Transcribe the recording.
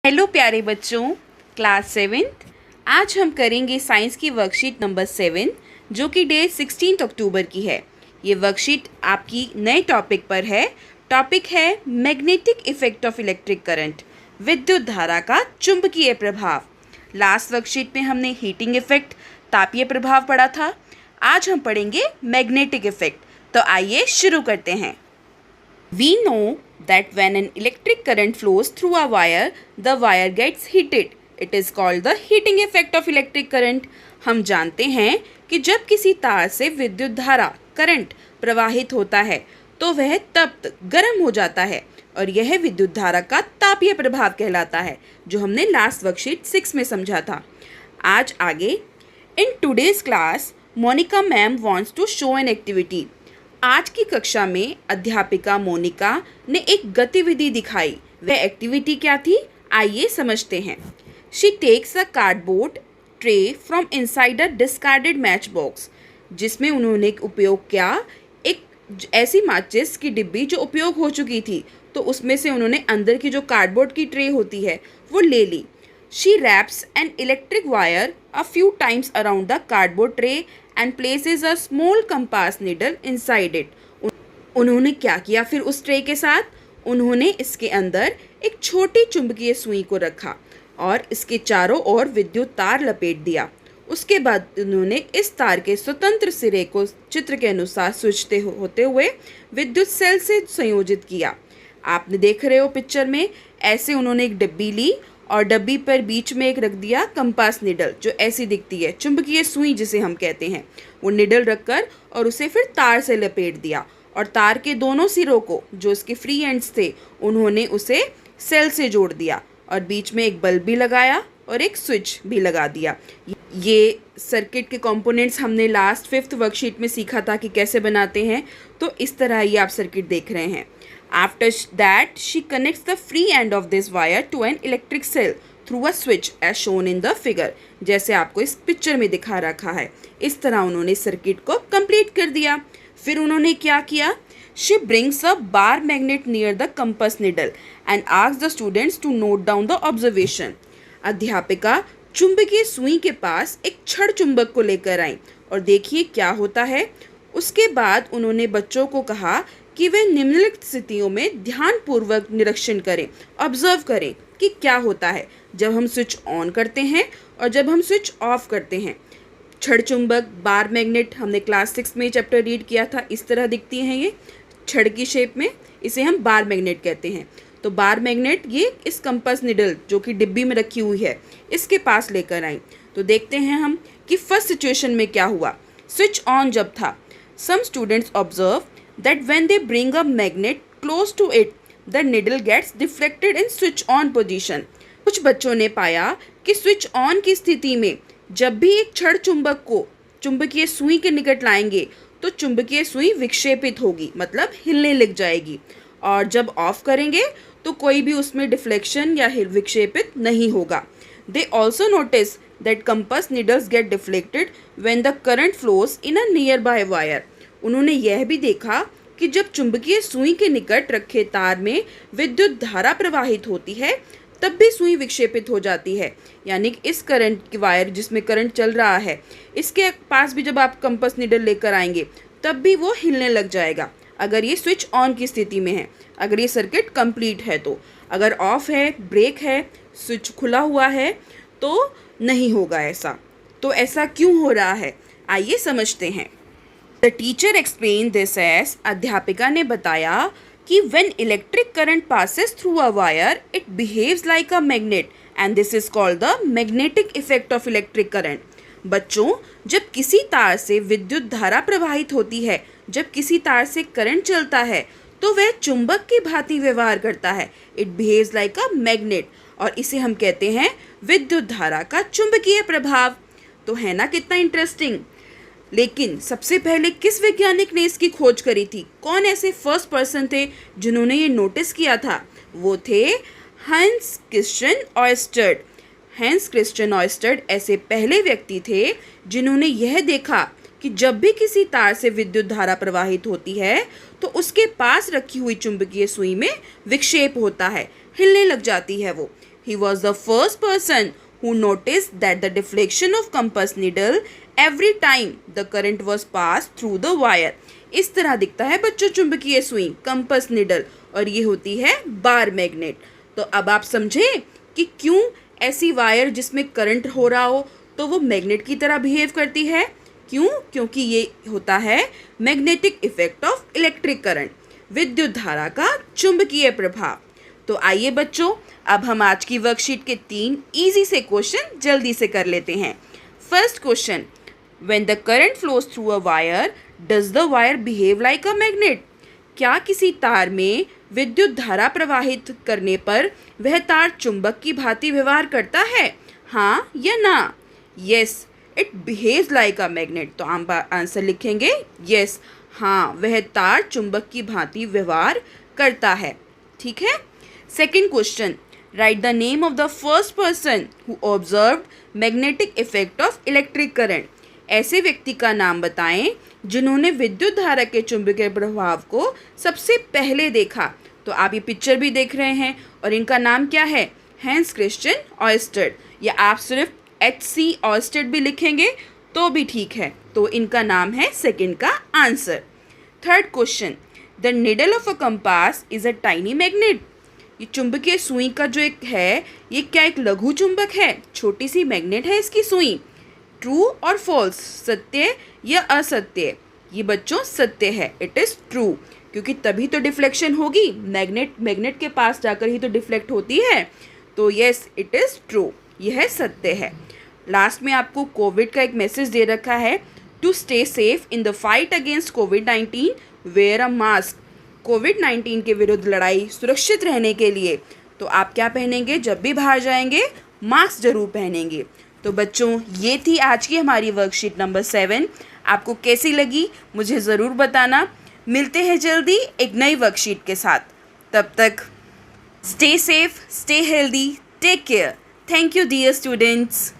Hello प्यारे बच्चों, class 7th। आज हम करेंगे साइंस की वर्कशीट नंबर 7 जो कि डेट 16 अक्टूबर की है। ये वर्कशीट आपकी नए टॉपिक पर है। टॉपिक है magnetic effect of electric current, विद्युत धारा का चुंबकीय प्रभाव। लास्ट वर्कशीट में हमने हीटिंग इफेक्ट, तापीय प्रभाव पढ़ा था। आज हम पढ़ेंगे मैग्नेटिक इफेक्ट। तो आइए शुरू करते हैं। We know that when an electric current flows through a wire, the wire gets heated. It is called the heating effect of electric current. हम जानते हैं कि जब किसी तार से विद्युत धारा करंट प्रवाहित होता है तो वह तप्त गर्म हो जाता है और यह विद्युत धारा का तापीय प्रभाव कहलाता है, जो हमने लास्ट वर्कशीट 6 में समझा था। आज आगे इन today's class Monika ma'am wants to show an activity. आज की कक्षा में अध्यापिका मोनिका ने एक गतिविधि दिखाई। वह एक्टिविटी क्या थी, आइए समझते हैं। She takes a cardboard tray from inside a discarded match box, जिसमें उन्होंने उपयोग किया एक ऐसी माचिस की डिब्बी जो उपयोग हो चुकी थी, तो उसमें से उन्होंने अंदर की जो कार्डबोर्ड की ट्रे होती है वो ले ली। She wraps an electric wire a few times around the cardboard tray and places a small compass needle inside it. उन्होंने क्या किया फिर उस ट्रे के साथ? उन्होंने इसके अंदर एक छोटी चुंबकीय सुई को रखा और इसके चारों ओर विद्युत तार लपेट दिया। उसके बाद उन्होंने इस तार के स्वतंत्र सिरे को चित्र के अनुसार स्विचते होते हुए विद्युत सेल से संयोजित किया। आपने देख रहे हो पिक्चर में, ऐसे उन्होंने एक डिब्बी ली और डब्बी पर बीच में एक रख दिया कंपास निडल, जो ऐसी दिखती है, चुंबकीय सुई जिसे हम कहते हैं। वो निडल रखकर और उसे फिर तार से लपेट दिया और तार के दोनों सिरों को, जो इसके फ्री एंड्स थे, उन्होंने उसे सेल से जोड़ दिया और बीच में एक बल्ब भी लगाया और एक स्विच भी लगा दिया। ये सर्किट के कंपोनेंट्स हमने लास्ट 5th वर्कशीट में सीखा था कि कैसे बनाते हैं। तो इस तरह ये आप सर्किट देख रहे हैं। After that, she connects the free end of this wire to an electric cell through a switch as shown in the figure. जैसे आपको इस पिक्चर में दिखा रखा है, इस तरह उन्होंने सर्किट को कंप्लीट कर दिया। फिर उन्होंने क्या किया? She brings a bar magnet near the compass needle and asks the students to note down the observation. अध्यापिका चुंबकीय सुई के पास एक छड़ चुंबक को लेकर आई और देखिए क्या होता है। उसके बाद उन्होंने बच्चों को कहा कि वे निम्नलिखित स्थितियों में ध्यानपूर्वक निरीक्षण करें, ऑब्जर्व करें कि क्या होता है जब हम स्विच ऑन करते हैं और जब हम स्विच ऑफ करते हैं। छड़ चुंबक, बार मैग्नेट, हमने क्लास 6 में चैप्टर रीड किया था। इस तरह दिखती हैं ये छड़ की शेप में, इसे हम बार मैग्नेट कहते हैं। तो बार मैग्नेट ये इस कंपास निडल जो कि डिब्बी में रखी हुई है, इसके पास लेकर आई। तो देखते हैं हम कि फर्स्ट सिचुएशन में क्या हुआ। स्विच ऑन जब था, some students observe that when they bring a magnet close to it, the needle gets deflected in switch on position. कुछ बच्चों ने पाया कि स्विच ऑन की स्थिति में जब भी एक छड़ चुंबक को चुंबकीय सुई के निकट लाएंगे तो चुंबकीय सुई विक्षेपित होगी, मतलब हिलने लग जाएगी, और जब ऑफ करेंगे तो कोई भी उसमें डिफ्लेक्शन या विक्षेपित नहीं होगा। They also notice that compass needles get deflected when the current flows in a nearby wire. उन्होंने यह भी देखा कि जब चुंबकीय सुई के निकट रखे तार में विद्युत धारा प्रवाहित होती है तब भी सुई विक्षेपित हो जाती है। यानी कि इस करंट की वायर जिसमें करंट चल रहा है, इसके पास भी जब आप कंपास निडल लेकर आएंगे तब भी वो हिलने लग जाएगा, अगर ये स्विच ऑन की स्थिति में है, अगर ये सर्किट कंप्लीट है। तो अगर ऑफ है, ब्रेक है, स्विच खुला हुआ है तो नहीं होगा ऐसा। तो ऐसा क्यों हो रहा है, आइए समझते हैं। The teacher explained this as, अध्यापिका ने बताया कि when electric current passes through a wire, it behaves like a magnet and this is called the magnetic effect of electric current. बच्चों, जब किसी तार से विद्युत धारा प्रवाहित होती है, जब किसी तार से करंट चलता है तो वह चुंबक की भांति व्यवहार करता है। It behaves like a magnet और इसे हम कहते हैं विद्युत धारा का चुंबकीय प्रभाव। तो है ना कितना इंटरेस्टिंग। लेकिन सबसे पहले किस वैज्ञानिक ने इसकी खोज करी थी? कौन ऐसे फर्स्ट पर्सन थे जिन्होंने ये नोटिस किया था? वो थे हांस क्रिश्चियन ऑयस्टर्ड। हांस क्रिश्चियन ऑयस्टर्ड ऐसे पहले व्यक्ति थे जिन्होंने यह देखा कि जब भी किसी तार से विद्युत धारा प्रवाहित होती है तो उसके पास रखी हुई चुंबकीय सुई में विक्षेप होता है। हिलने लग जाती है वो। He was the first person who noticed that the deflection of compass needle every time the current was passed through the wire. इस तरह दिखता है बच्चों चुंबकीय सुई, कंपस निडल, और ये होती है बार मैग्नेट। तो अब आप समझे कि क्यों ऐसी वायर जिसमें करंट हो रहा हो तो वो मैग्नेट की तरह बिहेव करती है। क्यों? क्योंकि ये होता है magnetic effect of electric current, विद्युत धारा का चुंबकीय प्रभाव। तो आइए बच्चों, अब हम आज की वर्कशीट के 3 इजी से क्वेश्चन जल्दी से कर लेते हैं। First question, when the current flows through a wire does the wire behave like a magnet? क्या किसी तार में विद्युत धारा प्रवाहित करने पर वह तार चुंबक की भांति व्यवहार करता है, हाँ या ना? Yes, it behaves like a magnet. तो हम आंसर लिखेंगे यस, हाँ, वह तार चुंबक की भांति व्यवहार करता है। ठीक है। Second question, right the name of the first person who observed magnetic effect of electric current. ऐसे व्यक्ति का नाम बताएं जिन्होंने विद्युत धारा के चुंबकीय प्रभाव को सबसे पहले देखा। तो आप ये पिक्चर भी देख रहे हैं और इनका नाम क्या है? हैंस क्रिश्चियन ऑयस्टेड, या आप सिर्फ HC ऑयस्टेड भी लिखेंगे तो भी ठीक है। तो इनका नाम है सेकंड का answer. Third question, the needle of a compass is a tiny magnet. ये चुंबकीय सुई का जो एक है, ये क्या एक लघु चुंबक है? छोटी सी मैग्नेट है इसकी सुई। ट्रू और फॉल्स, सत्य या असत्य? ये बच्चों सत्य है, इट इज़ ट्रू, क्योंकि तभी तो डिफ्लेक्शन होगी, मैग्नेट के पास जाकर ही तो डिफ्लेक्ट होती है। तो यस, इट इज़ ट्रू, यह सत्य है। लास्ट में आपको कोविड का एक मैसेज दे रखा है, to stay safe in the fight against कोविड-19 वेयर अ मास्क। कोविड-19 के विरुद्ध लड़ाई सुरक्षित रहने के लिए तो आप क्या पहनेंगे? जब भी बाहर जाएंगे मास्क जरूर पहनेंगे। तो बच्चों, ये थी आज की हमारी वर्कशीट नंबर 7। आपको कैसी लगी मुझे ज़रूर बताना। मिलते हैं जल्दी एक नई वर्कशीट के साथ। तब तक stay safe, stay healthy, take care. Thank you dear students.